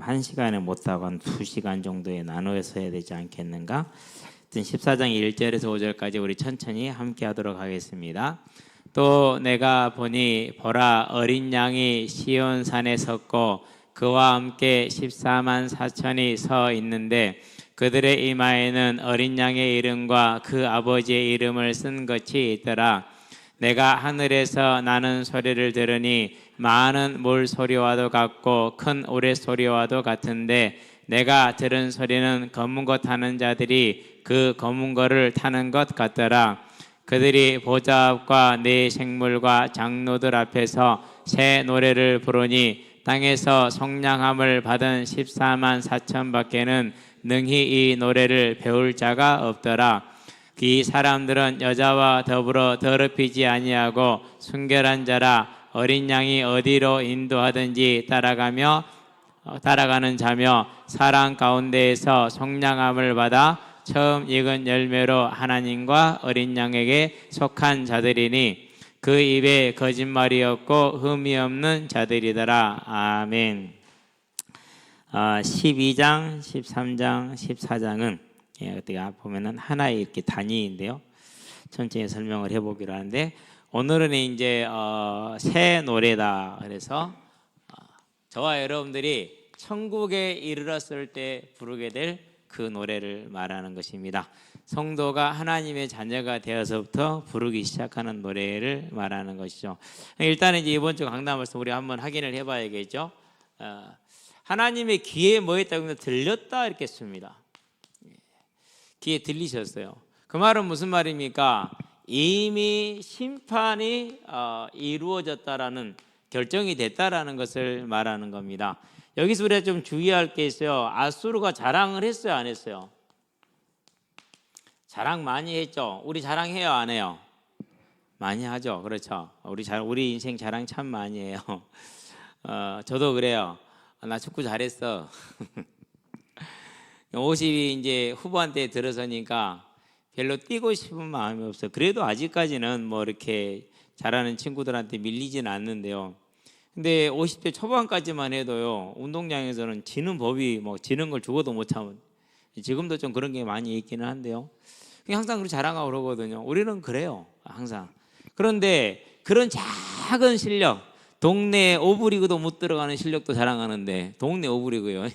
1시간에 못하고 한 2시간 정도에 나누어서 해야 되지 않겠는가? 14장 1절에서 5절까지 우리 천천히 함께 하도록 하겠습니다. 또 내가 보니 보라 어린 양이 시온 산에 섰고 그와 함께 14만 4천이 서 있는데 그들의 이마에는 어린 양의 이름과 그 아버지의 이름을 쓴 것이 있더라. 내가 하늘에서 나는 소리를 들으니 많은 물 소리와도 같고 큰 오래 소리와도 같은데 내가 들은 소리는 검은 것 타는 자들이 그 검은 것을 타는 것 같더라. 그들이 보좌 앞과 네 생물과 장로들 앞에서 새 노래를 부르니 땅에서 속량함을 받은 14만 4천 밖에는 능히 이 노래를 배울 자가 없더라. 이 사람들은 여자와 더불어 더럽히지 아니하고 순결한 자라 어린 양이 어디로 인도하든지 따라가는 자며 사랑 가운데에서 속량함을 받아 처음 익은 열매로 하나님과 어린 양에게 속한 자들이니 그 입에 거짓말이 없고 흠이 없는 자들이더라. 아멘. 12장, 13장, 14장은 어떻게 보면은 하나의 이렇게 단위인데요. 천천히 설명을 해보기로 하는데 오늘은 이제 새 노래다. 그래서 저와 여러분들이 천국에 이르렀을 때 부르게 될 그 노래를 말하는 것입니다. 성도가 하나님의 자녀가 되어서부터 부르기 시작하는 노래를 말하는 것이죠. 일단은 이제 이번 주 강단 말씀 우리 한번 확인을 해봐야겠죠. 하나님의 귀에 뭐 했다고 들렸다 이렇게 씁니다. 귀에 들리셨어요. 그 말은 무슨 말입니까? 이미 심판이 이루어졌다라는 결정이 됐다라는 것을 말하는 겁니다. 여기서 우리가 좀 주의할 게 있어요. 아수르가 자랑을 했어요, 안 했어요? 자랑 많이 했죠. 우리 자랑해요, 안 해요? 많이 하죠. 그렇죠. 우리 인생 자랑 참 많이 해요. 저도 그래요. 나 축구 잘했어. 50이 이제 후반대에 들어서니까 별로 뛰고 싶은 마음이 없어요. 그래도 아직까지는 뭐 이렇게 잘하는 친구들한테 밀리진 않는데요. 근데 50대 초반까지만 해도요, 운동장에서는 지는 법이 뭐 지는 걸 죽어도 못 참은, 지금도 좀 그런 게 많이 있기는 한데요. 항상 그렇게 자랑하고 그러거든요. 우리는 그래요, 항상. 그런데 그런 작은 실력, 동네 오브리그도 못 들어가는 실력도 자랑하는데, 동네 오브리그요.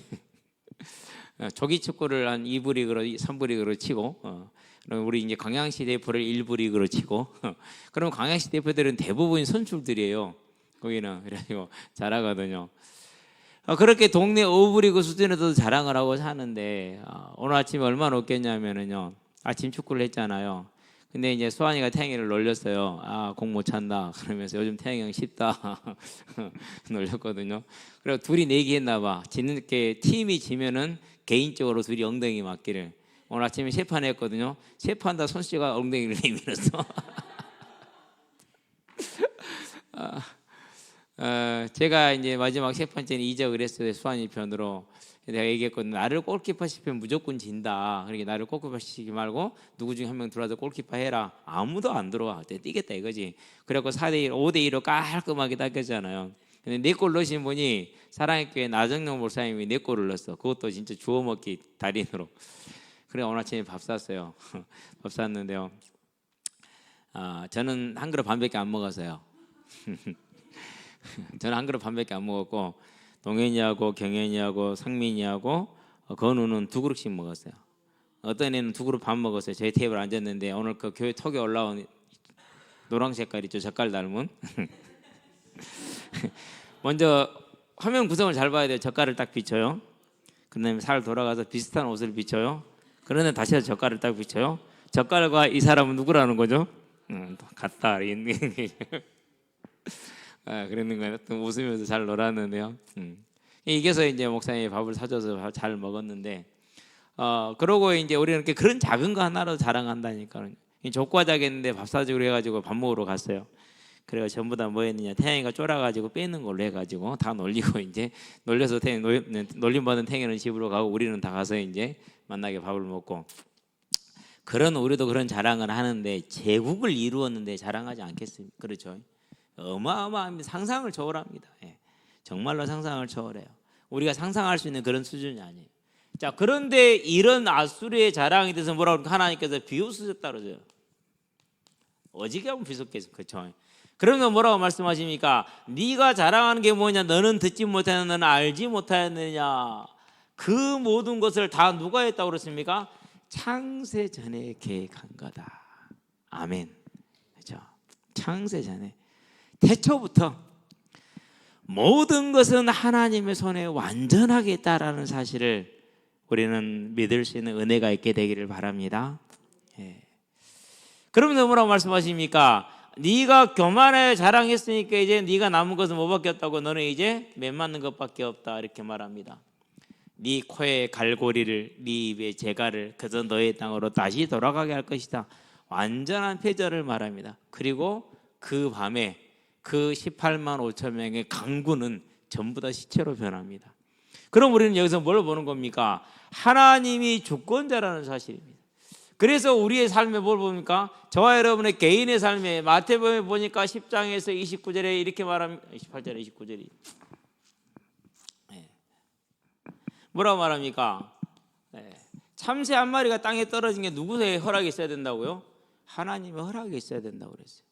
조기 축구를 한 2부 리그로 3부 리그로 치고 그럼 우리 이제 광양시 대표를 1부 리그로 치고 그럼 광양시 대표들은 대부분 선출들이에요. 거기는 그래가지고 잘하거든요. 그렇게 동네 5부 리그 수준에서도 자랑을 하고 사는데 오늘 아침에 얼마나 웃겼냐면은요. 아침 축구를 했잖아요. 근데 이제 수환이가 태영이를 놀렸어요. 공 못 찬다 그러면서 요즘 태영이 형 쉽다 놀렸거든요. 그리고 둘이 내기했나 봐. 지는 게 팀이 지면은 개인적으로 둘이 엉덩이 맞기를. 오늘 아침에 세 판 했거든요. 세 판 다 손씨가 엉덩이를 내밀었어. 제가 이제 마지막 세 번째는 이적을 했어요. 수환이 편으로. 내가 얘기했거든요. 나를 골키퍼 시키면 무조건 진다. 그러니까 나를 골키퍼 시키지 말고 누구 중에 한 명 들어와서 골키퍼 해라. 아무도 안 들어와. 뛰겠다 이거지. 그래갖고 4대1, 5대2로 깔끔하게 닦였잖아요. 근데 4골 넣으신 분이 사랑의 교회 나정용 목사님이 4골을 넣었어. 그것도 진짜 주워먹기 달인으로. 그래 오늘 아침에 밥 샀어요. 밥 샀는데요. 저는 한 그릇 반밖에 안 먹었어요. 저는 한 그릇 반밖에 안 먹었고 동현이하고 경현이하고 상민이하고 건우는 2그릇씩 먹었어요. 어떤 애는 2그릇 반 먹었어요. 저희 테이블에 앉았는데 오늘 그 교회 톡에 올라온 노랑 색깔 있죠. 젓갈 닮은. 먼저 화면 구성을 잘 봐야 돼요. 젓갈을 딱 비춰요. 그 다음에 살 돌아가서 비슷한 옷을 비춰요. 그러면 다시 젓갈을 딱 비춰요. 젓갈과 이 사람은 누구라는 거죠? 같다. 그랬는 거예요. 웃으면서 잘 놀았는데요. 이겨서 이제 목사님이 밥을 사줘서 잘 먹었는데, 그러고 이제 우리는 이렇게 그런 작은 거 하나로 자랑한다니까. 족과자겠는데 밥 사주기로 해가지고 밥 먹으러 갔어요. 그래가 전부 다 뭐 했느냐, 태양이가 쫄아가지고 빼는 걸로 해가지고 다 놀리고 이제 놀려서 놀림 받은 태양이는 집으로 가고 우리는 다 가서 이제 만나게 밥을 먹고. 그런 우리도 그런 자랑을 하는데 제국을 이루었는데 자랑하지 않겠습니까? 그렇죠. 어마어마합니다. 상상을 초월합니다. 정말로 상상을 초월해요. 우리가 상상할 수 있는 그런 수준이 아니에요. 자, 그런데 이런 아수르의 자랑에 대해서 뭐라고 그러니까 하나님께서 비웃으셨다 그러죠. 어지게 하면 비웃겠죠. 그렇죠? 그러면 뭐라고 말씀하십니까? 네가 자랑하는 게 뭐냐? 너는 듣지 못하느냐? 너는 알지 못하느냐? 그 모든 것을 다 누가 했다고 그랬습니까? 창세 전에 계획한 거다. 아멘. 그렇죠? 창세 전에 태초부터 모든 것은 하나님의 손에 완전하게 있다라는 사실을 우리는 믿을 수 있는 은혜가 있게 되기를 바랍니다. 예. 그러면서 뭐라고 말씀하십니까? 네가 교만에 자랑했으니까 이제 네가 남은 것은 뭐밖에 없다고? 너는 이제 매 맞는 것밖에 없다 이렇게 말합니다. 네 코에 갈고리를 네 입에 재갈을 그저 너의 땅으로 다시 돌아가게 할 것이다. 완전한 패절을 말합니다. 그리고 그 밤에 그 18만 5천 명의 강군은 전부 다 시체로 변합니다. 그럼 우리는 여기서 뭘 보는 겁니까? 하나님이 주권자라는 사실입니다. 그래서 우리의 삶에 뭘 봅니까? 저와 여러분의 개인의 삶에 마태복음에 보니까 10장에서 29절에 이렇게 말합니다. 28절에 29절이 뭐라고 말합니까? 참새 한 마리가 땅에 떨어진 게 누구의 허락이 있어야 된다고요? 하나님의 허락이 있어야 된다고 그랬어요.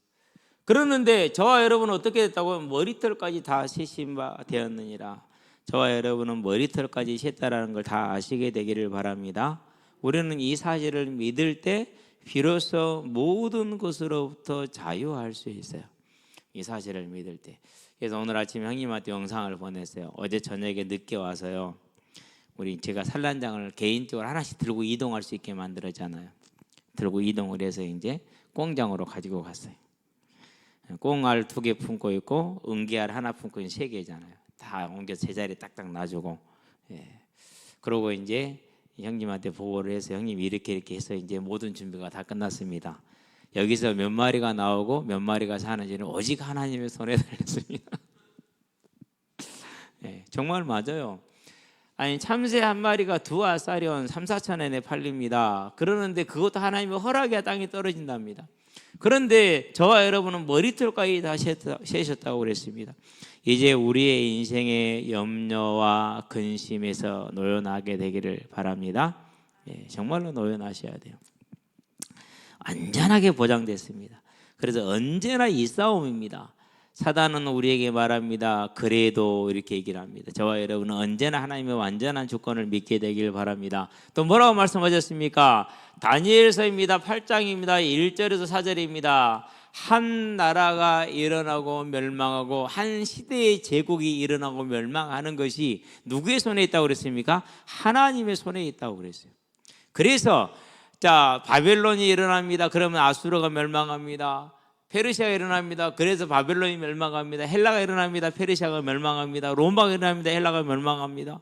그러는데 저와 여러분은 어떻게 됐다고요? 머리털까지 다 세신 바 되었느니라. 저와 여러분은 머리털까지 셌다라는 걸 다 아시게 되기를 바랍니다. 우리는 이 사실을 믿을 때 비로소 모든 것으로부터 자유할 수 있어요. 이 사실을 믿을 때. 그래서 오늘 아침 형님한테 영상을 보냈어요. 어제 저녁에 늦게 와서요. 우리 제가 산란장을 개인적으로 하나씩 들고 이동할 수 있게 만들었잖아요. 들고 이동을 해서 이제 꽁장으로 가지고 갔어요. 꽁알 2개 품고 있고 은계알 하나 품고 있는 3개잖아요. 다 옮겨 제자리에 딱딱 놔주고, 그러고 이제 형님한테 보고를 해서 형님 이렇게 해서 이제 모든 준비가 다 끝났습니다. 여기서 몇 마리가 나오고 몇 마리가 사는지는 오직 하나님의 손에 달렸습니다. 정말 맞아요. 아니 참새 한 마리가 2알짜리온 3, 4천엔에 팔립니다. 그러는데 그것도 하나님의 허락이야 땅에 떨어진답니다. 그런데 저와 여러분은 머리털까지 다 세셨다고 그랬습니다. 이제 우리의 인생의 염려와 근심에서 노연하게 되기를 바랍니다. 정말로 노연하셔야 돼요. 안전하게 보장됐습니다. 그래서 언제나 이 싸움입니다. 사단은 우리에게 말합니다. 그래도 이렇게 얘기를 합니다. 저와 여러분은 언제나 하나님의 완전한 주권을 믿게 되길 바랍니다. 또 뭐라고 말씀하셨습니까? 다니엘서입니다. 8장입니다. 1절에서 4절입니다. 한 나라가 일어나고 멸망하고 한 시대의 제국이 일어나고 멸망하는 것이 누구의 손에 있다고 그랬습니까? 하나님의 손에 있다고 그랬어요. 그래서 자 바벨론이 일어납니다. 그러면 아수르가 멸망합니다. 페르시아가 일어납니다. 그래서 바벨론이 멸망합니다. 헬라가 일어납니다. 페르시아가 멸망합니다. 로마가 일어납니다. 헬라가 멸망합니다.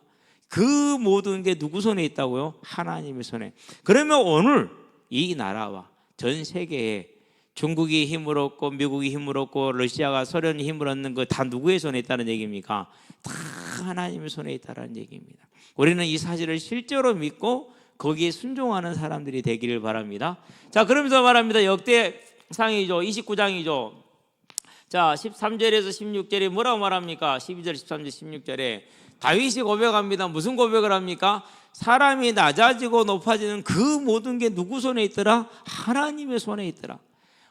그 모든 게 누구 손에 있다고요? 하나님의 손에. 그러면 오늘 이 나라와 전 세계에 중국이 힘을 얻고 미국이 힘을 얻고 러시아가 소련이 힘을 얻는 거 다 누구의 손에 있다는 얘기입니까? 다 하나님의 손에 있다는 얘기입니다. 우리는 이 사실을 실제로 믿고 거기에 순종하는 사람들이 되기를 바랍니다. 자, 그러면서 말합니다. 역대상이죠. 29장이죠. 자, 13절에서 16절에 뭐라고 말합니까? 12절, 13절, 16절에 다윗이 고백합니다. 무슨 고백을 합니까? 사람이 낮아지고 높아지는 그 모든 게 누구 손에 있더라? 하나님의 손에 있더라.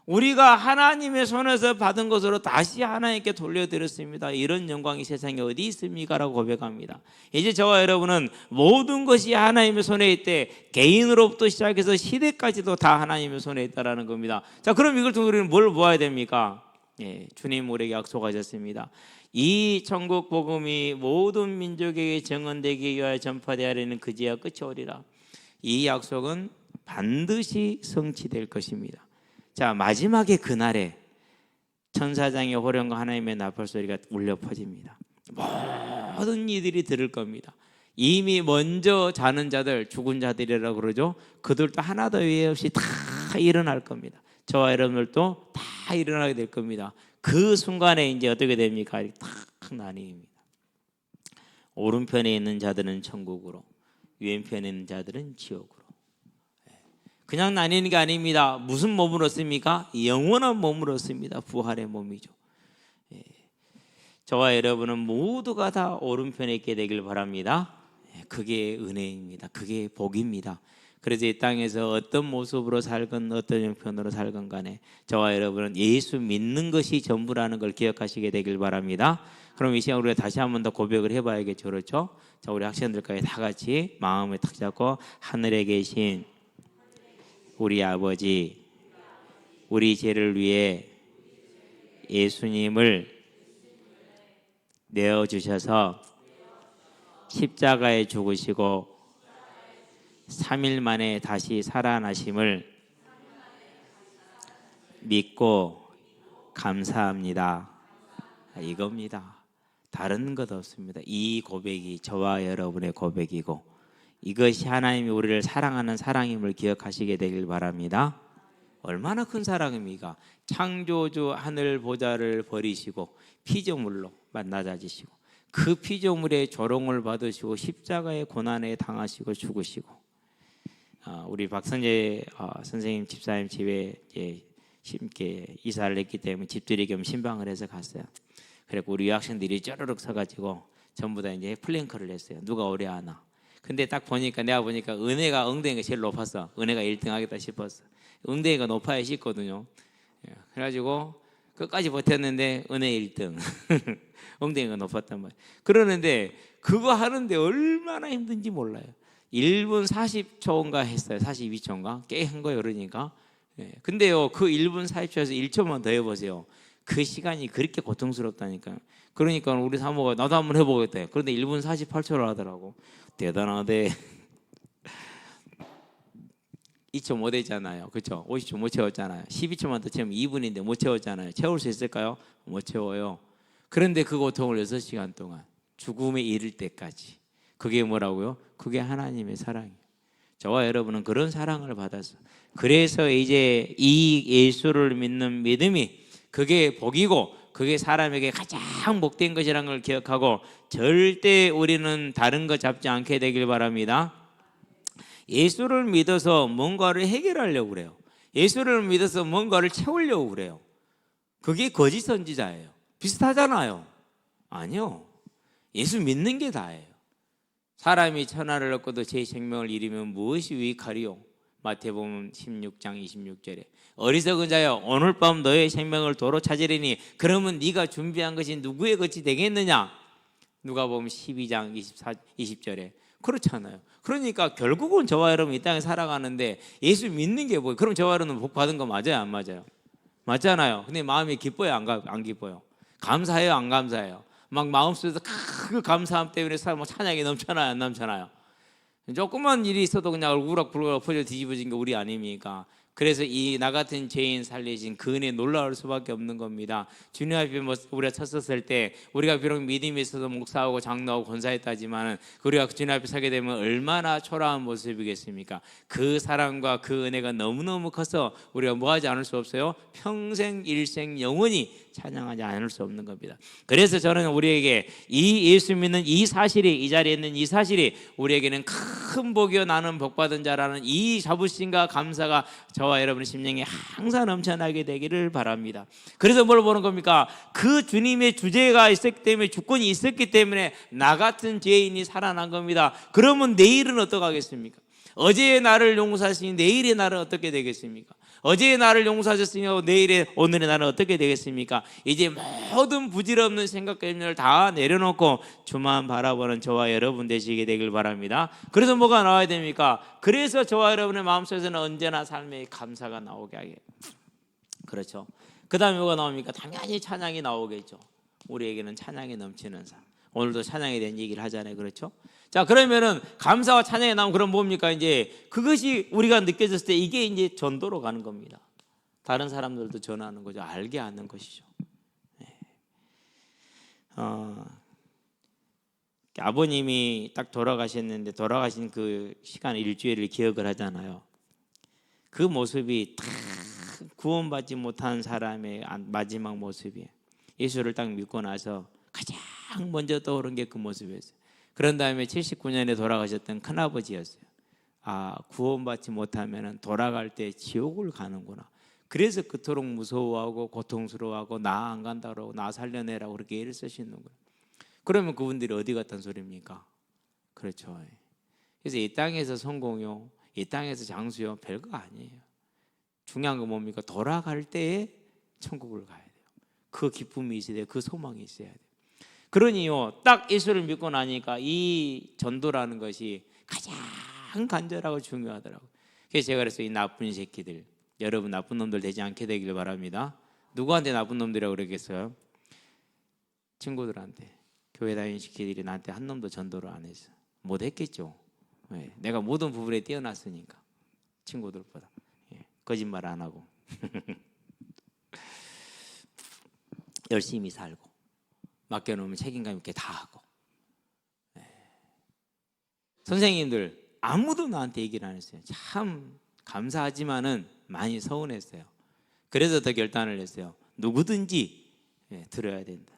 우리가 하나님의 손에서 받은 것으로 다시 하나님께 돌려드렸습니다. 이런 영광이 세상에 어디 있습니까? 라고 고백합니다. 이제 저와 여러분은 모든 것이 하나님의 손에 있대. 개인으로부터 시작해서 시대까지도 다 하나님의 손에 있다는 겁니다. 자, 그럼 이걸 통해 우리는 뭘 보아야 됩니까? 주님 우리에게 약속하셨습니다. 이 천국 복음이 모든 민족에게 증언되기 위하여 전파되어야 하는 그제야 끝이 오리라. 이 약속은 반드시 성취될 것입니다. 자, 마지막에 그날에 천사장의 호령과 하나님의 나팔 소리가 울려 퍼집니다. 모든 이들이 들을 겁니다. 이미 먼저 자는 자들, 죽은 자들이라고 그러죠. 그들도 하나도 외에 없이 다 일어날 겁니다. 저와 여러분들도 다 일어나게 될 겁니다. 그 순간에 이제 어떻게 됩니까? 딱 나뉘입니다. 오른편에 있는 자들은 천국으로, 왼편에 있는 자들은 지옥으로. 그냥 나뉘는 게 아닙니다. 무슨 몸을 얻습니까? 영원한 몸을 얻습니다. 부활의 몸이죠. 저와 여러분은 모두가 다 오른편에 있게 되길 바랍니다. 그게 은혜입니다. 그게 복입니다. 그래서 이 땅에서 어떤 모습으로 살건 어떤 형편으로 살건 간에 저와 여러분은 예수 믿는 것이 전부라는 걸 기억하시게 되길 바랍니다. 그럼 이 시간 우리가 다시 한 번 더 고백을 해봐야겠죠, 그렇죠? 자, 우리 학생들까지 다 같이 마음을 탁 잡고 하늘에 계신 우리 아버지, 우리 죄를 위해 예수님을 내어주셔서 십자가에 죽으시고 3일 만에 다시 살아나심을 믿고 감사합니다. 이겁니다. 다른 것 없습니다. 이 고백이 저와 여러분의 고백이고 이것이 하나님이 우리를 사랑하는 사랑임을 기억하시게 되길 바랍니다. 얼마나 큰 사랑입니까? 창조주 하늘 보좌를 버리시고 피조물로 낮아지시고 그 피조물의 조롱을 받으시고 십자가의 고난에 당하시고 죽으시고 우리 박선재 선생님 집사님 집에 심게 이사를 했기 때문에 집들이 겸 신방을 해서 갔어요. 그리고 우리 유학생들이 쩌르륵 서가지고 전부 다 이제 플랭크를 했어요. 누가 오래 하나. 근데 딱 보니까 내가 보니까 은혜가 엉덩이가 제일 높았어. 은혜가 1등 하겠다 싶었어. 엉덩이가 높아야 쉽거든요. 그래가지고 끝까지 버텼는데 은혜 1등. 엉덩이가 높았단 말이에요. 그러는데 그거 하는데 얼마나 힘든지 몰라요. 1분 40초인가 했어요. 42초인가 꽤 한 거예요. 그러니까 근데요 그 1분 40초에서 1초만 더 해보세요. 그 시간이 그렇게 고통스럽다니까요. 그러니까 우리 사모가 나도 한번 해보겠다. 그런데 1분 48초를 하더라고. 대단하대. 2초 못 했잖아요. 그렇죠? 50초 못 채웠잖아요. 12초만 더 채우면 2분인데 못 채웠잖아요. 채울 수 있을까요? 못 채워요. 그런데 그 고통을 6시간 동안 죽음에 이를 때까지. 그게 뭐라고요? 그게 하나님의 사랑이에요. 저와 여러분은 그런 사랑을 받았어. 그래서 이제 이 예수를 믿는 믿음이 그게 복이고 그게 사람에게 가장 복된 것이라는 걸 기억하고 절대 우리는 다른 거 잡지 않게 되길 바랍니다. 예수를 믿어서 뭔가를 해결하려고 그래요. 예수를 믿어서 뭔가를 채우려고 그래요. 그게 거짓 선지자예요. 비슷하잖아요. 아니요. 예수 믿는 게 다예요. 사람이 천하를 얻고도 제 생명을 잃으면 무엇이 유익하리요? 마태복음 16장 26절에 어리석은 자여 오늘 밤 너의 생명을 도로 찾으리니 그러면 네가 준비한 것이 누구의 것이 되겠느냐? 누가복음 12장 20절에 그렇잖아요. 그러니까 결국은 저와 여러분 이 땅에 살아가는데 예수 믿는 게 뭐예요? 그럼 저와 여러분은 복 받은 거 맞아요? 안 맞아요? 맞잖아요. 근데 마음이 기뻐요? 안 기뻐요? 감사해요? 안 감사해요? 막 마음속에서 그 감사함 때문에 사람 찬양이 넘쳐나요? 안 넘쳐나요? 조그만 일이 있어도 그냥 우락부락 엎어져 뒤집어진 게 우리 아닙니까? 그래서 이 나 같은 죄인 살리신 그 은혜 놀라울 수밖에 없는 겁니다. 주님 앞에 우리가 섰을 때 우리가 비록 믿음이 있어서 목사하고 장로하고 권사했다지만 우리가 주님 앞에 서게 되면 얼마나 초라한 모습이겠습니까? 그 사랑과 그 은혜가 너무너무 커서 우리가 뭐하지 않을 수 없어요? 평생 일생 영원히 찬양하지 않을 수 없는 겁니다. 그래서 저는 우리에게 이 예수 믿는 이 사실이, 이 자리에 있는 이 사실이 우리에게는 큰 복이요 나는 복받은 자라는 이 자부심과 감사가 저와 여러분의 심령에 항상 넘쳐나게 되기를 바랍니다. 그래서 뭘 보는 겁니까? 그 주님의 주제가 있었기 때문에, 주권이 있었기 때문에 나 같은 죄인이 살아난 겁니다. 그러면 내일은 어떡하겠습니까? 어제의 나를 용서하시니 내일의 나는 어떻게 되겠습니까? 어제의 나를 용서하셨으니 오늘의 나는 어떻게 되겠습니까? 이제 모든 부질없는 생각과 염려를 다 내려놓고 주만 바라보는 저와 여러분 되시게 되길 바랍니다. 그래서 뭐가 나와야 됩니까? 그래서 저와 여러분의 마음속에서는 언제나 삶의 감사가 나오게 하게. 그렇죠. 그 다음에 뭐가 나옵니까? 당연히 찬양이 나오겠죠. 우리에게는 찬양이 넘치는 삶. 오늘도 찬양에 대한 얘기를 하잖아요. 그렇죠? 자, 그러면은 감사와 찬양이 나오면 그럼 뭡니까? 이제 그것이 우리가 느껴졌을 때 이게 이제 전도로 가는 겁니다. 다른 사람들도 전하는 거죠. 알게 하는 것이죠. 네. 아버님이 딱 돌아가셨는데 돌아가신 그 시간 일주일을 기억을 하잖아요. 그 모습이 딱 구원받지 못한 사람의 마지막 모습이에요. 예수를 딱 믿고 나서 가장 먼저 떠오른 게 그 모습이었어요. 그런 다음에 79년에 돌아가셨던 큰아버지였어요. 아, 구원받지 못하면 돌아갈 때 지옥을 가는구나. 그래서 그토록 무서워하고 고통스러워하고 나 안 간다고 나 살려내라고 그렇게 애를 쓰시는 거예요. 그러면 그분들이 어디 갔단 소리입니까? 그렇죠. 그래서 이 땅에서 성공요, 이 땅에서 장수요, 별거 아니에요. 중요한 건 뭡니까? 돌아갈 때에 천국을 가야 돼요. 그 기쁨이 있어야 돼요. 그 소망이 있어야 돼요. 그러니요, 딱 예수를 믿고 나니까 이 전도라는 것이 가장 간절하고 중요하더라고요. 그래서 제가 그랬어요. 이 나쁜 새끼들, 여러분 나쁜 놈들 되지 않게 되길 바랍니다. 누구한테 나쁜 놈들이라고 그러겠어요? 친구들한테. 교회 다니는 새끼들이 나한테 한 놈도 전도를 안 했어. 못 했겠죠. 네, 내가 모든 부분에 뛰어났으니까 친구들보다. 거짓말 안 하고 열심히 살고 맡겨놓으면 책임감 있게 다 하고. 선생님들 아무도 나한테 얘기를 안 했어요. 참 감사하지만은 많이 서운했어요. 그래서 더 결단을 했어요. 누구든지 들어야 된다.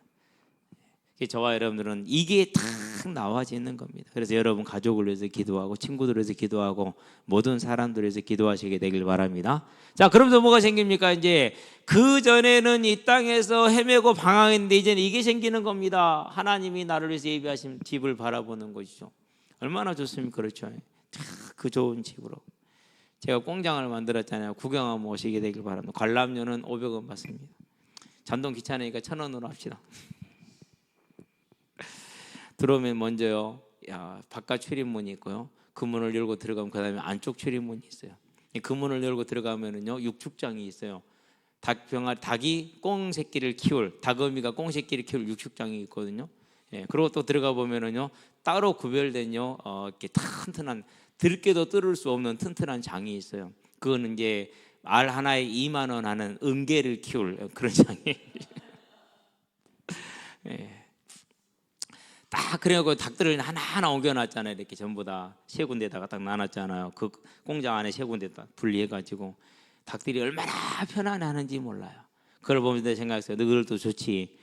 저와 여러분들은 이게 딱 나와지는 겁니다. 그래서 여러분 가족을 위해서 기도하고 친구들을 위해서 기도하고 모든 사람들을 위해서 기도하시게 되길 바랍니다. 자, 그러면서 뭐가 생깁니까? 이제 그 전에는 이 땅에서 헤매고 방황했는데 이제는 이게 생기는 겁니다. 하나님이 나를 위해서 예비하신 집을 바라보는 것이죠. 얼마나 좋습니까? 그렇죠. 그 좋은 집으로. 제가 공장을 만들었잖아요. 구경 한번 오시게 되길 바랍니다. 관람료는 500원 받습니다. 잔돈 귀찮으니까 1,000원으로 합시다. 들어오면 먼저요, 바깥 출입문이 있고요. 그 문을 열고 들어가면 그 다음에 안쪽 출입문이 있어요. 그 문을 열고 들어가면은요, 육축장이 있어요. 닭이 꽁 새끼를 키울, 닭어미가 꽁 새끼를 키울 육축장이 있거든요. 그리고 또 들어가 보면은요, 따로 구별된요, 이렇게 튼튼한, 들깨도 뚫을 수 없는 튼튼한 장이 있어요. 그거는 이제 알 하나에 2만 원 하는 은개를 키울 그런 장이. 딱 그래갖고 닭들을 하나하나 옮겨놨잖아요. 이렇게 전부 다 세 군데다가 딱 나눴잖아요. 그 공장 안에 세 군데 딱 분리해가지고 닭들이 얼마나 편안해하는지 몰라요. 그걸 보면서 생각했어요. 너희들도 좋지.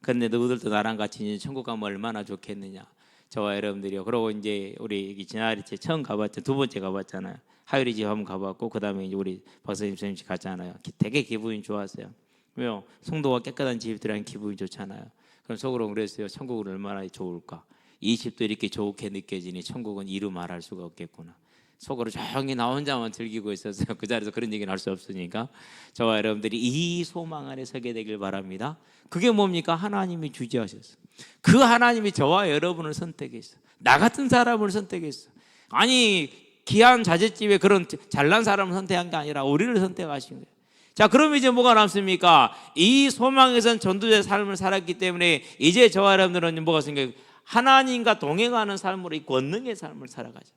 근데 너희들도 나랑 같이 이제 천국 가면 얼마나 좋겠느냐. 저와 여러분들이요. 그러고 이제 우리 지나리 처음 가봤죠. 두 번째 가봤잖아요. 하율이 집 한번 가봤고 그 다음에 이제 우리 박사님 선생님 집 갔잖아요. 되게 기분이 좋았어요. 왜요? 성도가 깨끗한 집이 들어가면 기분이 좋잖아요. 그럼 속으로 그랬어요. 천국은 얼마나 좋을까. 이 집도 이렇게 좋게 느껴지니 천국은 이루 말할 수가 없겠구나. 속으로 조용히 나 혼자만 즐기고 있었어요. 그 자리에서 그런 얘기는 할 수 없으니까. 저와 여러분들이 이 소망 안에 서게 되길 바랍니다. 그게 뭡니까? 하나님이 주재하셨어요. 그 하나님이 저와 여러분을 선택했어요. 나 같은 사람을 선택했어요. 아니 귀한 자제집에 그런 잘난 사람을 선택한 게 아니라 우리를 선택하신 거예요. 자, 그럼 이제 뭐가 남습니까? 이 소망에선 전도자의 삶을 살았기 때문에 이제 저와 여러분들은 뭐가 생겨요? 하나님과 동행하는 삶으로 이 권능의 삶을 살아가죠.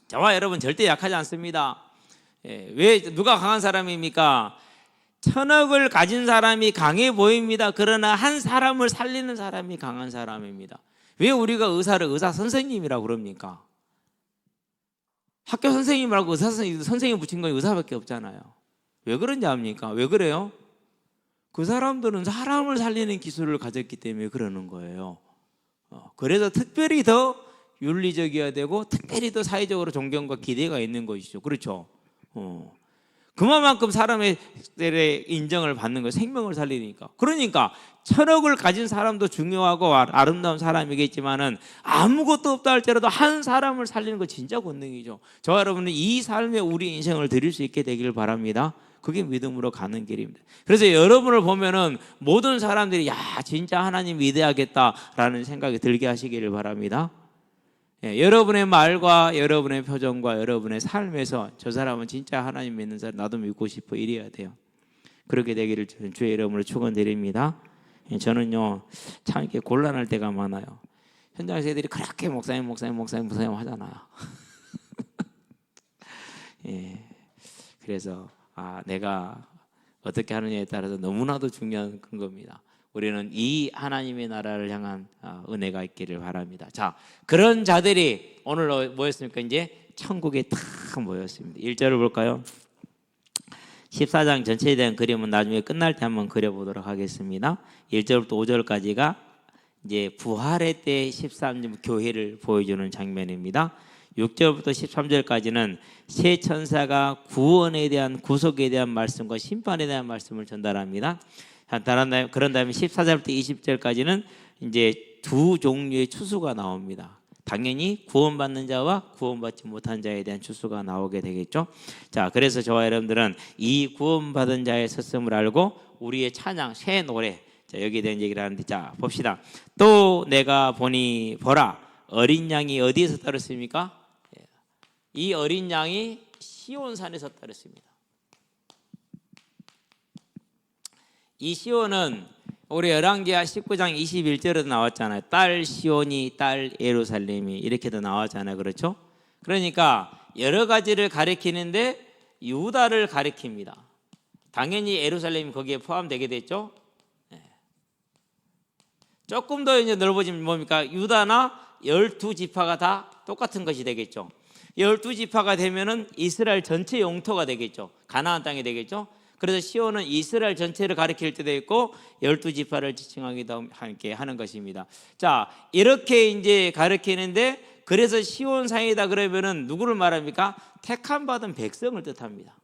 저와 여러분 절대 약하지 않습니다. 왜 누가 강한 사람입니까? 1,000억을 가진 사람이 강해 보입니다. 그러나 한 사람을 살리는 사람이 강한 사람입니다. 왜 우리가 의사를 의사 선생님이라고 그럽니까? 학교 선생님 말고 의사 선생님 붙인 건 의사밖에 없잖아요. 왜 그런지 압니까? 왜 그래요? 그 사람들은 사람을 살리는 기술을 가졌기 때문에 그러는 거예요. 그래서 특별히 더 윤리적이어야 되고 특별히 더 사회적으로 존경과 기대가 있는 것이죠. 그렇죠? 그만큼 사람의 인정을 받는 거예요. 생명을 살리니까. 그러니까 1,000억을 가진 사람도 중요하고 아름다운 사람이겠지만은 아무것도 없다 할지라도 한 사람을 살리는 거 진짜 권능이죠. 저와 여러분은 이 삶에 우리 인생을 드릴 수 있게 되기를 바랍니다. 그게 믿음으로 가는 길입니다. 그래서 여러분을 보면은 모든 사람들이 야 진짜 하나님 위대하겠다라는 생각이 들게 하시기를 바랍니다. 여러분의 말과 여러분의 표정과 여러분의 삶에서 저 사람은 진짜 하나님 믿는 사람 나도 믿고 싶어 이래야 돼요. 그렇게 되기를 주의 이름으로 축원드립니다. 저는요 참 이렇게 곤란할 때가 많아요. 현장에서 애들이 그렇게 목사님 하잖아요. 그래서 내가 어떻게 하느냐에 따라서 너무나도 중요한 겁니다. 우리는 이 하나님의 나라를 향한 은혜가 있기를 바랍니다. 자, 그런 자들이 오늘 뭐였습니까? 이제 천국에 탁 모였습니다. 1절을 볼까요? 14장 전체에 대한 그림은 나중에 끝날 때 한번 그려보도록 하겠습니다. 1절부터 5절까지가 이제 부활의 때 13년 교회를 보여주는 장면입니다. 6절부터 13절까지는 세 천사가 구원에 대한 구속에 대한 말씀과 심판에 대한 말씀을 전달합니다. 그런 다음에 14절부터 20절까지는 이제 두 종류의 추수가 나옵니다. 당연히 구원받는 자와 구원받지 못한 자에 대한 추수가 나오게 되겠죠. 자, 그래서 저와 여러분들은 이 구원받은 자의 섰음을 알고 우리의 찬양, 새 노래, 자, 여기에 대한 얘기를 하는데, 자, 봅시다. 또 내가 보니 보라, 어린 양이 어디에서 떨었습니까? 이 어린 양이 시온산에서 떨었습니다. 이 시온은 우리 열왕기하 19장 21절에도 나왔잖아요. 딸 시온이 딸 예루살렘이, 이렇게도 나왔잖아요. 그렇죠? 그러니까 여러 가지를 가리키는데 유다를 가리킵니다. 당연히 예루살렘이 거기에 포함되게 됐죠. 조금 더 이제 넓어지면 뭡니까? 유다나 12지파가 다 똑같은 것이 되겠죠. 12지파가 되면은 이스라엘 전체 영토가 되겠죠. 가나안 땅이 되겠죠. 그래서 시온은 이스라엘 전체를 가리킬 때도 있고 12지파를 지칭하기도 함께 하는 것입니다. 자, 이렇게 이제 가리키는데, 그래서 시온산이다 그러면은 누구를 말합니까? 택함 받은 백성을 뜻합니다.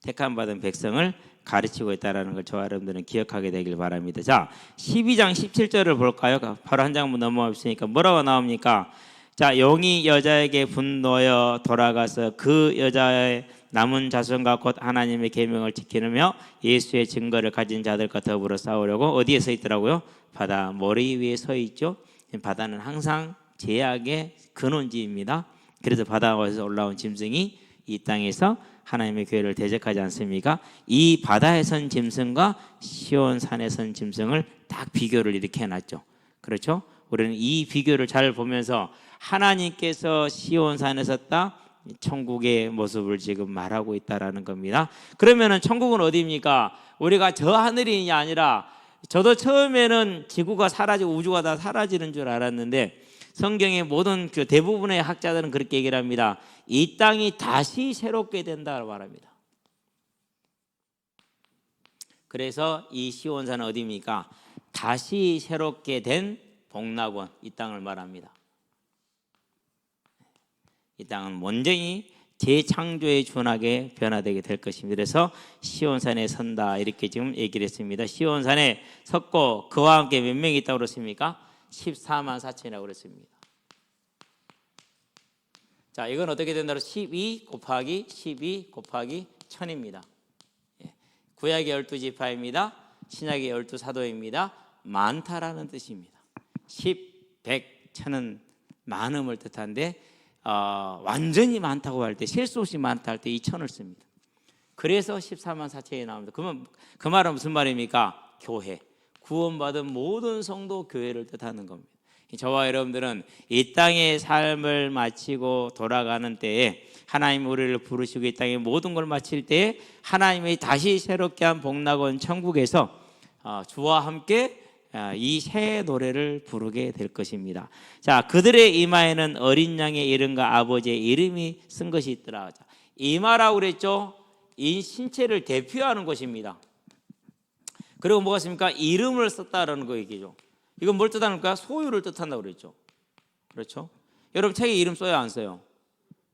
택함 받은 백성을 가르치고 있다는 걸 저와 여러분들은 기억하게 되길 바랍니다. 자, 12장 17절을 볼까요? 바로 한 장만 넘어왔으니까 뭐라고 나옵니까? 자, 용이 여자에게 분노하여 돌아가서 그 여자의 남은 자손과 곧 하나님의 계명을 지키며 예수의 증거를 가진 자들과 더불어 싸우려고 어디에 서 있더라고요? 바다 머리 위에 서 있죠. 바다는 항상 제약의 근원지입니다. 그래서 바다에서 올라온 짐승이 이 땅에서 하나님의 교회를 대적하지 않습니까? 이 바다에 선 짐승과 시온산에 선 짐승을 딱 비교를 이렇게 해놨죠. 그렇죠? 우리는 이 비교를 잘 보면서 하나님께서 시온산에 섰다, 천국의 모습을 지금 말하고 있다라는 겁니다. 그러면은 천국은 어디입니까? 우리가 저 하늘이 아니라, 저도 처음에는 지구가 사라지고 우주가 다 사라지는 줄 알았는데 성경의 모든 그 대부분의 학자들은 그렇게 얘기를 합니다. 이 땅이 다시 새롭게 된다고 말합니다. 그래서 이 시온산은 어디입니까? 다시 새롭게 된 복락원, 이 땅을 말합니다. 이 땅은 온전히 재창조에 준하게 변화되게 될 것입니다. 그래서 시온산에 선다, 이렇게 지금 얘기를 했습니다. 시온산에 섰고 그와 함께 몇 명이 있다고 그랬습니까? 14만 4천이라고 그랬습니다. 자, 이건 어떻게 된다고? 12 곱하기 12 곱하기 1000입니다. 구약의 12지파입니다. 신약의 12사도입니다. 많다라는 뜻입니다. 10, 100, 1000은 많음을 뜻하는데 완전히 많다고 할 때, 셀 수 없이 많다 할 때 이 1000을 씁니다. 그래서 14만 4천이 나옵니다. 그러면 그 말은 무슨 말입니까? 교회, 구원받은 모든 성도 교회를 뜻하는 겁니다. 저와 여러분들은 이 땅의 삶을 마치고 돌아가는 때에 하나님 우리를 부르시고 이 땅의 모든 걸 마칠 때에 하나님이 다시 새롭게 한 복락원 천국에서 주와 함께 이 새 노래를 부르게 될 것입니다. 자, 그들의 이마에는 어린 양의 이름과 아버지의 이름이 쓴 것이 있더라. 이마라고 그랬죠. 이 신체를 대표하는 것입니다. 그리고 뭐가 있습니까? 이름을 썼다라는 거 얘기죠. 이건 뭘 뜻하는가? 소유를 뜻한다고 그랬죠. 그렇죠? 여러분 책에 이름 써요, 안 써요?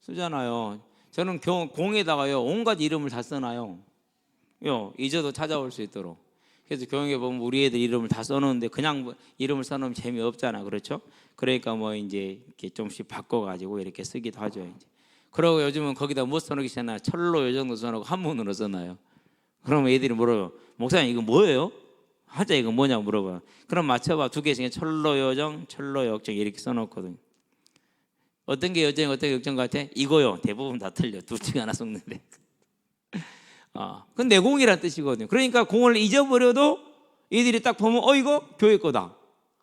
쓰잖아요. 저는 공에다가요 온갖 이름을 다 써놔요. 잊어도 찾아올 수 있도록. 그래서 교회에 보면 우리 애들 이름을 다 써놓는데 그냥 이름을 써놓으면 재미없잖아, 그렇죠? 그러니까 뭐 이제 이렇게 좀씩 바꿔가지고 이렇게 쓰기도 하죠. 이제. 그러고 요즘은 거기다 뭐 써놓기 시작하나? 철로 요정도 써놓고 한문으로 써놔요. 그러면 애들이 물어요. 목사님 이거 뭐예요? 하자 이거 뭐냐고 물어봐. 그럼 맞춰봐. 두 개씩 철로 요정, 철로 역정 이렇게 써놓거든요. 어떤 게 여정, 어떤 게 역정 같아? 이거요. 대부분 다 틀려. 둘 중에 하나 섞는데. 그건 내공이란 뜻이거든요. 그러니까 공을 잊어버려도 이들이 딱 보면 이거 교회 거다.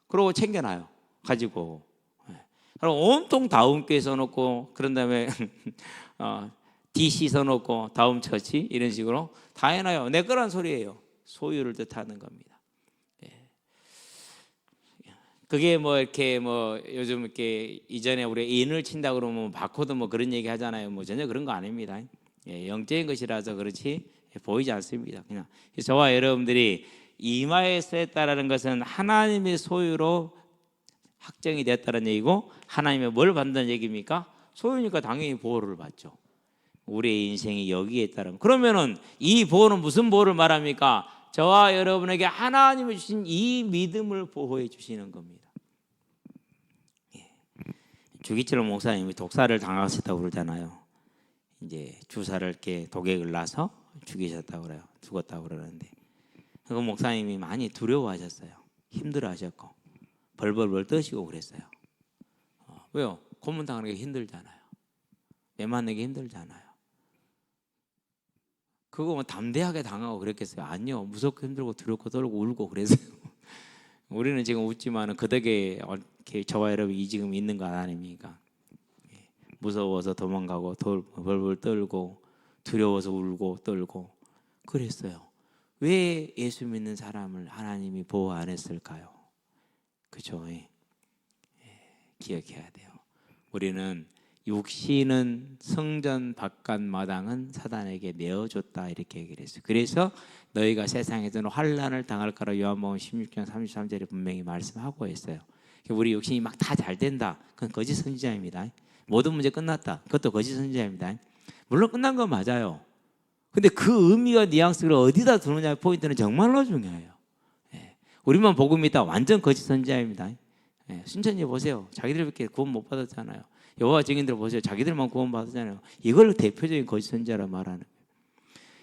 그러고 챙겨놔요. 가지고. 그럼 온통 다음교회 써놓고 그런 다음에 DC 써놓고 다음 처치 이런 식으로 다 해놔요. 내 거란 소리예요. 소유를 뜻하는 겁니다. 그게 뭐 이렇게 뭐 요즘 이렇게 이전에 우리 인을 친다 그러면 바코드 뭐 그런 얘기 하잖아요. 뭐 전혀 그런 거 아닙니다. 영적인 것이라서 그렇지 보이지 않습니다. 그냥 저와 여러분들이 이마에 쓰였다라는 것은 하나님의 소유로 확정이 됐다는 얘기고, 하나님의 뭘 받는다는 얘기입니까? 소유니까 당연히 보호를 받죠. 우리의 인생이 여기에 있다는. 그러면은 이 보호는 무슨 보호를 말합니까? 저와 여러분에게 하나님이 주신 이 믿음을 보호해 주시는 겁니다. 주기철 목사님이 독사를 당하셨다고 그러잖아요. 이제 주사를 이렇게 독액을 놔서 죽이셨다고 그래요. 죽었다고 그러는데, 그 목사님이 많이 두려워하셨어요. 힘들어하셨고 벌벌벌 떠시고 그랬어요. 왜요? 고문 당하는 게 힘들잖아요. 매 맞는 게 힘들잖아요. 그거 뭐 담대하게 당하고 그랬겠어요? 아니요. 무섭고 힘들고 두렵고 떨고 울고 그랬어요. 우리는 지금 웃지만은 그 덕에 저와 여러분이 지금 있는 거 아닙니까? 무서워서 도망가고 벌벌 떨고 두려워서 울고 떨고 그랬어요. 왜 예수 믿는 사람을 하나님이 보호 안 했을까요? 그죠? 기억해야 돼요. 우리는 육신은 성전 바깥 마당은 사단에게 내어줬다 이렇게 얘기를 했어요. 그래서 너희가 세상에서는 환난을 당할 거라 요한복음 16장 33절에 분명히 말씀하고 있어요. 우리 육신이 막 다 잘 된다, 그건 거짓 선지자입니다. 모든 문제 끝났다, 그것도 거짓 선지자입니다. 물론 끝난 건 맞아요. 근데 그 의미와 뉘앙스를 어디다 두느냐의 포인트는 정말로 중요해요. 우리만 복음 있다 완전 거짓 선지자입니다. 순천지 보세요. 자기들밖에 구원 못 받았잖아요. 여호와 증인들 보세요. 자기들만 구원 받았잖아요. 이걸 대표적인 거짓 선지자라 말하는 거예요.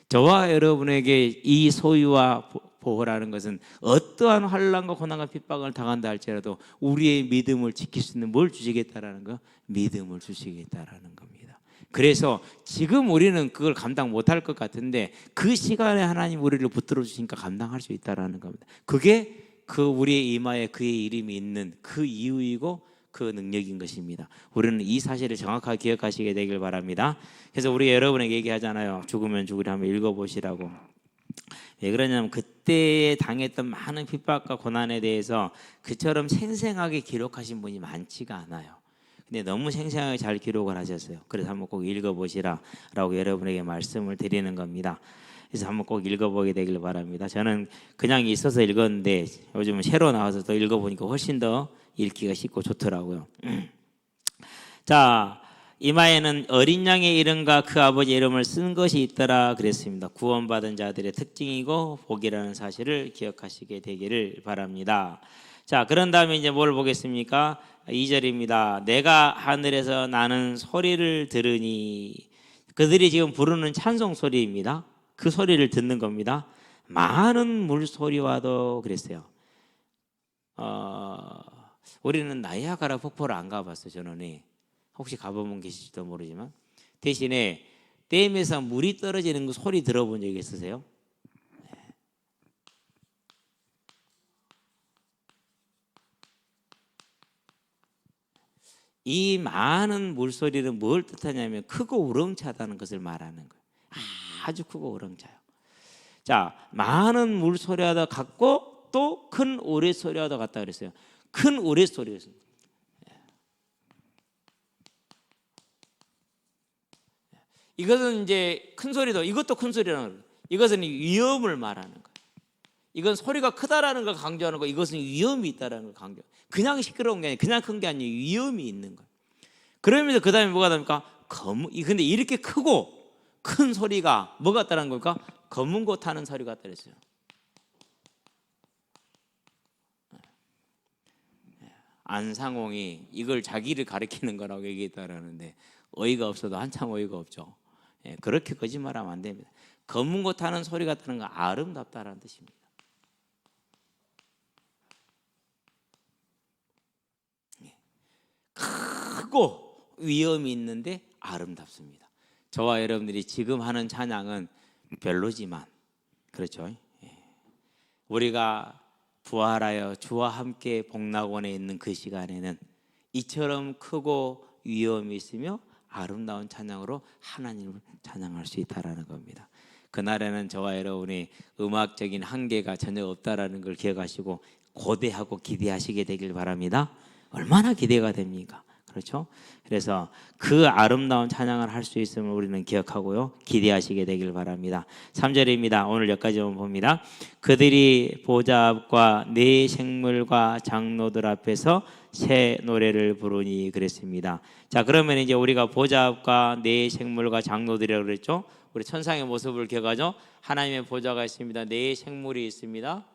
저와 여러분에게 이 소유와 보호라는 것은 어떠한 환난과 고난과 핍박을 당한다 할지라도 우리의 믿음을 지킬 수 있는 뭘 주시겠다라는 거? 믿음을 주시겠다라는 겁니다. 그래서 지금 우리는 그걸 감당 못할 것 같은데 그 시간에 하나님 우리를 붙들어 주시니까 감당할 수 있다라는 겁니다. 그게 그 우리의 이마에 그의 이름이 있는 그 이유이고 그 능력인 것입니다. 우리는 이 사실을 정확하게 기억하시게 되길 바랍니다. 그래서 우리 여러분에게 얘기하잖아요. 죽으면 죽으리 한번 읽어보시라고. 왜 그러냐면 그때에 당했던 많은 핍박과 고난에 대해서 그처럼 생생하게 기록하신 분이 많지가 않아요. 근데 너무 생생하게 잘 기록을 하셨어요. 그래서 한번 꼭 읽어보시라라고 여러분에게 말씀을 드리는 겁니다. 그래서 한번 꼭 읽어보게 되길 바랍니다. 저는 그냥 있어서 읽었는데 요즘은 새로 나와서 또 읽어보니까 훨씬 더 읽기가 쉽고 좋더라고요. 자, 이마에는 어린 양의 이름과 그 아버지의 이름을 쓴 것이 있더라 그랬습니다. 구원받은 자들의 특징이고 복이라는 사실을 기억하시게 되기를 바랍니다. 자, 그런 다음에 이제 뭘 보겠습니까? 2절입니다. 내가 하늘에서 나는 소리를 들으니, 그들이 지금 부르는 찬송 소리입니다. 그 소리를 듣는 겁니다. 많은 물소리와도 그랬어요. 우리는 나이아가라 폭포를 안 가봤어요. 저는 혹시 가본 분 계실지도 모르지만 대신에 댐에서 물이 떨어지는 그 소리 들어본 적 있으세요? 이 많은 물소리는 뭘 뜻하냐면 크고 우렁차다는 것을 말하는 거예요. 아주 크고 우렁차요. 자, 많은 물소리와도 같고 또 큰 우레소리와도 같다 그랬어요. 큰 우레소리였습니다. 이것은 이제 큰 소리도, 이것도 큰 소리라는 거예요. 이것은 위험을 말하는 거예요. 이건 소리가 크다라는 걸 강조하는 거, 이것은 위험이 있다라는 걸 강조. 그냥 시끄러운 게 아니라 그냥 큰 게 아니에요. 위험이 있는 거예요. 그러면서 그 다음에 뭐가 됩니까? 근데 이렇게 크고 큰 소리가 뭐 같다는 걸까? 검은 고 타는 소리 같다 그랬어요. 안상홍이 이걸 자기를 가리키는 거라고 얘기했다라는데 어이가 없어도 한참 어이가 없죠. 그렇게 거짓말하면 안 됩니다. 검은 고 타는 소리 같다는 건 아름답다라는 뜻입니다. 크고 위험이 있는데 아름답습니다. 저와 여러분들이 지금 하는 찬양은 별로지만 그렇죠. 우리가 부활하여 주와 함께 복락원에 있는 그 시간에는 이처럼 크고 위험이 있으며 아름다운 찬양으로 하나님을 찬양할 수 있다라는 겁니다. 그날에는 저와 여러분이 음악적인 한계가 전혀 없다라는 걸 기억하시고 고대하고 기대하시게 되길 바랍니다. 얼마나 기대가 됩니까? 그렇죠? 그래서 그 아름다운 찬양을 할 수 있음을 우리는 기억하고요, 기대하시게 되길 바랍니다. 3절입니다. 오늘 여기까지만 봅니다. 그들이 보좌 앞과 네 생물과 장로들 앞에서 새 노래를 부르니 그랬습니다. 자, 그러면 이제 우리가 보좌과 네 생물과 장로들이라고 그랬죠. 우리 천상의 모습을 기억하죠. 하나님의 보좌가 있습니다. 네 생물이 있습니다.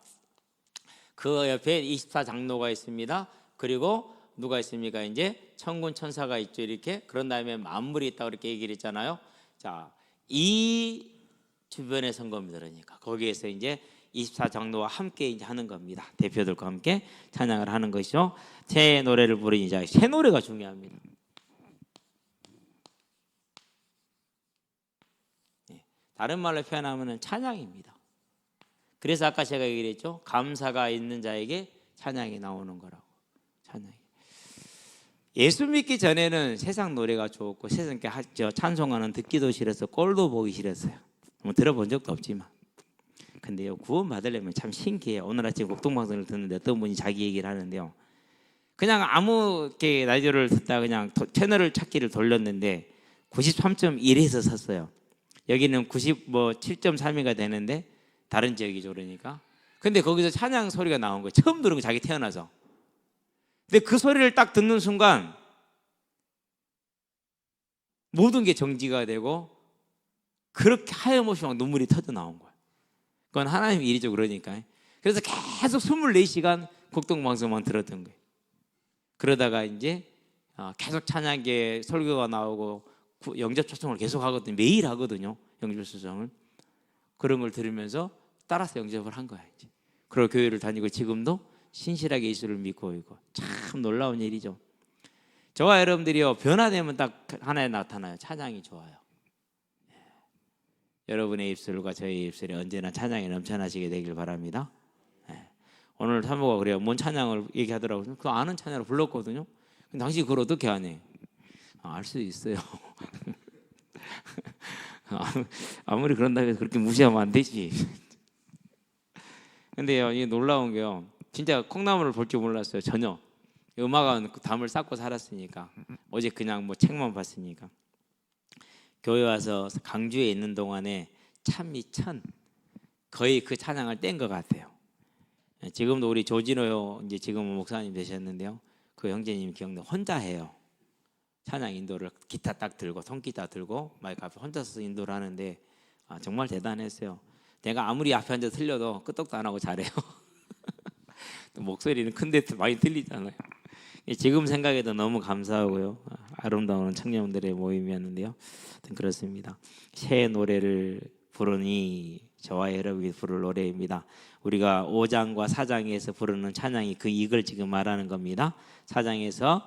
그 옆에 24장로가 있습니다. 그리고 누가 있습니까? 이제 천군 천사가 있죠. 이렇게. 그런 다음에 만물이 있다고 이렇게 얘기를 했잖아요. 자, 이 주변에 선 겁니다. 그러니까 거기에서 이제 24장로와 함께 이제 하는 겁니다. 대표들과 함께 찬양을 하는 것이죠. 새 노래를 부르니, 자, 새 노래가 중요합니다. 다른 말로 표현하면 찬양입니다. 그래서 아까 제가 얘기했죠. 감사가 있는 자에게 찬양이 나오는 거라고. 찬양이. 예수 믿기 전에는 세상 노래가 좋았고 세상 게 찬송하는 듣기도 싫어서 꼴도 보기 싫었어요. 뭐 들어본 적도 없지만. 근데요, 구원 받으려면 참 신기해요. 오늘 아침 곡동방송을 듣는데 어떤 분이 자기 얘기를 하는데요. 그냥 아무 게 라디오를 듣다 그냥 채널을 찾기를 돌렸는데 93.1에서 샀어요. 여기는 7.3위가 되는데 다른 지역이죠. 그러니까. 근데 거기서 찬양 소리가 나온 거예요. 처음 들은 거, 자기 태어나서. 근데 그 소리를 딱 듣는 순간 모든 게 정지가 되고 그렇게 하염없이 막 눈물이 터져 나온 거예요. 그건 하나님 일이죠. 그러니까. 그래서 계속 24시간 곡동방송만 들었던 거예요. 그러다가 이제 계속 찬양계 설교가 나오고 영접 초청을 계속 하거든요. 매일 하거든요. 영접 초청을. 그런 걸 들으면서 따라서 영접을 한 거야. 이제. 그리고 교회를 다니고 지금도 신실하게 예수를 믿고 있고. 참 놀라운 일이죠. 저와 여러분들이요, 변화되면 딱 하나에 나타나요. 찬양이 좋아요. 여러분의 입술과 저의 입술이 언제나 찬양이 넘쳐나시게 되길 바랍니다. 오늘 사모가 그래요. 뭔 찬양을 얘기하더라고요. 그 아는 찬양을 불렀거든요. 근데 당신이 그걸 어떻게 아니? 알 수 있어요. 아무리 그런다고 해서 그렇게 무시하면 안 되지. 근데요, 이게 놀라운 게요, 진짜 콩나물을 볼 줄 몰랐어요. 전혀. 음악은 담을 쌓고 살았으니까. 어제 그냥 뭐 책만 봤으니까. 교회 와서 강주에 있는 동안에 참미천 거의 그 찬양을 뗀 것 같아요. 지금도 우리 조진호 이제 지금은 목사님 되셨는데요. 그 형제님 기억나, 혼자 해요. 찬양 인도를 기타 딱 들고 통기타 들고 마이크 앞에 혼자서 인도를 하는데 정말 대단했어요. 내가 아무리 앞에 앉아 틀려도 끄떡도 안 하고 잘해요. 목소리는 큰데 많이 들리잖아요. 지금 생각해도 너무 감사하고요. 아름다운 청년들의 모임이었는데요. 그렇습니다. 새 노래를 부르니 저와 여러분이 부를 노래입니다. 우리가 5장과 4장에서 부르는 찬양이 이걸 지금 말하는 겁니다. 4장에서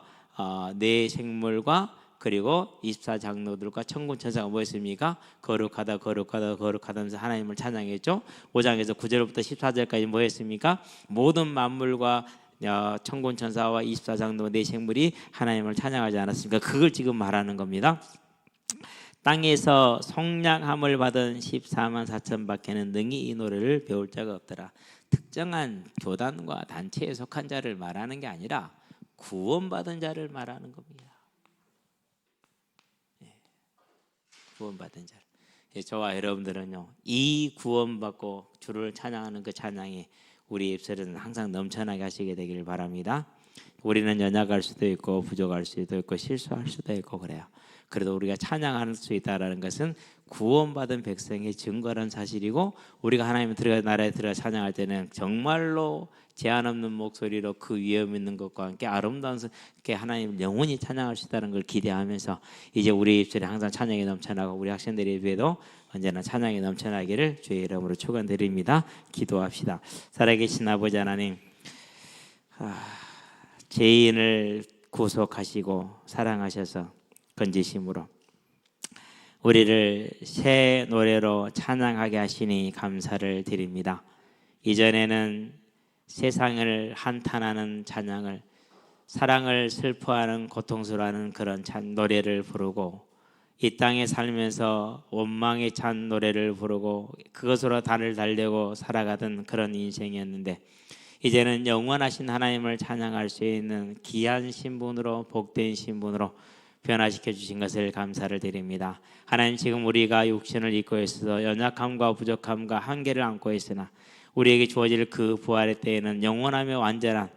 네 생물과 그리고 24장로들과 천군 천사가 뭐였습니까? 거룩하다 거룩하다 거룩하다 하면서 하나님을 찬양했죠. 5장에서 9절부터 14절까지 뭐였습니까? 모든 만물과 천군 천사와 24장로 네 생물이 하나님을 찬양하지 않았습니까? 그걸 지금 말하는 겁니다. 땅에서 속량함을 받은 14만 4천 밖에는 능히 이 노래를 배울 자가 없더라. 특정한 교단과 단체에 속한 자를 말하는 게 아니라 구원받은 자를 말하는 겁니다. 구원받은 자. 저와 여러분들은요, 이 구원받고 주를 찬양하는 그 찬양이 우리 입술은 항상 넘쳐나게 하시게 되기를 바랍니다. 우리는 연약할 수도 있고 부족할 수도 있고 실수할 수도 있고 그래요. 그래도 우리가 찬양할 수 있다는 것은 구원받은 백성의 증거라는 사실이고, 우리가 하나님 나라에 들어가 찬양할 때는 정말로 제한 없는 목소리로 그 위엄 있는 것과 함께 아름다운 하나님을 영원히 찬양할 수 있다는 걸 기대하면서 이제 우리 입술에 항상 찬양이 넘쳐나고 우리 학생들의 입에도 언제나 찬양이 넘쳐나기를 주의 이름으로 축원드립니다. 기도합시다. 살아계신 아버지 하나님, 죄인을 구속하시고 사랑하셔서 건지심으로 우리를 새 노래로 찬양하게 하시니 감사를 드립니다. 이전에는 세상을 한탄하는 찬양을, 사랑을 슬퍼하는 고통스러워하는 그런 노래를 부르고, 이 땅에 살면서 원망의 찬 노래를 부르고 그것으로 달을 달려고 살아가던 그런 인생이었는데, 이제는 영원하신 하나님을 찬양할 수 있는 귀한 신분으로, 복된 신분으로 변화시켜 주신 것을 감사를 드립니다. 하나님, 지금 우리가 육신을 입고 있어서 연약함과 부족함과 한계를 안고 있으나 우리에게 주어질 그 부활의 때에는 영원하며 완전한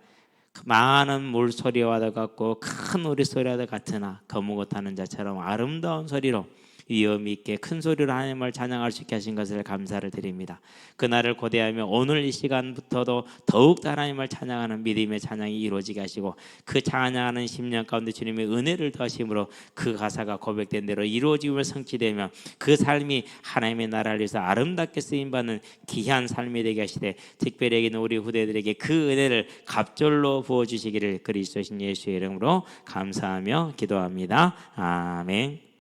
많은 물소리와도 같고 큰 우리소리와도 같으나 거무 못하는 자처럼 아름다운 소리로 위엄 있게 큰 소리로 하나님을 찬양할 수 있게 하신 것을 감사를 드립니다. 그날을 고대하며 오늘 이 시간부터도 더욱 하나님을 찬양하는 믿음의 찬양이 이루어지게 하시고 그 찬양하는 10년 가운데 주님의 은혜를 더하심으로 그 가사가 고백된 대로 이루어지며 성취되며 그 삶이 하나님의 나라를 위해서 아름답게 쓰임받는 귀한 삶이 되게 하시되 특별히 우리 후대들에게 그 은혜를 갑절로 부어주시기를 그리스도신 예수의 이름으로 감사하며 기도합니다. 아멘.